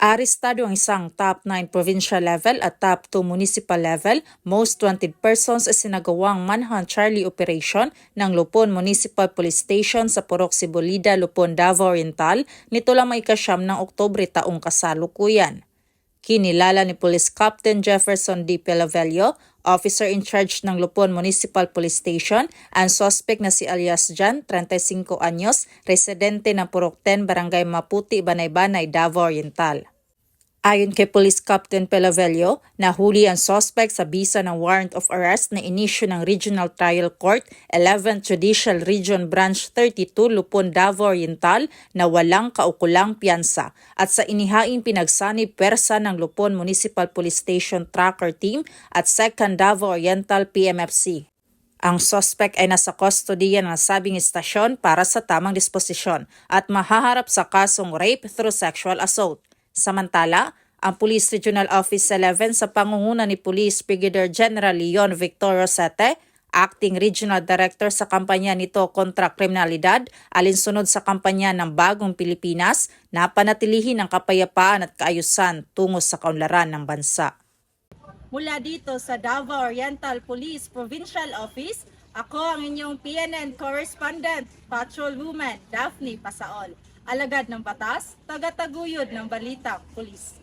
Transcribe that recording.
Arestado ang isang top 9 provincial level at top 2 municipal level, most wanted persons sa sinagawang manhunt Charlie operation ng Lupon Municipal Police Station sa Purok Sibolida, Lupon, Davao Oriental nito lang may ika-9 ng Oktubre taong kasalukuyan. Kinilala ni Police Captain Jefferson D. Pelavelio, officer in charge ng Lupon Municipal Police Station, ang suspect na si alias Jan, 35 anyos, residente ng Purok 10, Barangay Maputi, Banay-Banay, Davao Oriental. Ayon kay Police Captain Pelavelio, nahuli ang suspect sa bisa ng warrant of arrest na inisyu ng Regional Trial Court, 11th Judicial Region Branch 32, Lupon, Davao Oriental na walang kaukulang piyansa at sa inihaing pinagsanib pwersa ng Lupon Municipal Police Station Tracker Team at 2nd Davao Oriental PMFC. Ang suspect ay nasa kustodiya ng nasabing istasyon para sa tamang disposisyon at mahaharap sa kasong rape through sexual assault. Samantala, ang Police Regional Office 11 sa pangunguna ni Police Brigadier General Leon Victor Rosete, Acting Regional Director sa kampanya nito kontra kriminalidad, alinsunod sa kampanya ng Bagong Pilipinas, na panatilihin ang kapayapaan at kaayusan tungo sa kaunlaran ng bansa. Mula dito sa Davao Oriental Police Provincial Office, ako ang inyong PNN Correspondent, Patrolwoman Daphne Pasaol. Alagad ng batas, tagataguyod ng balitang pulis.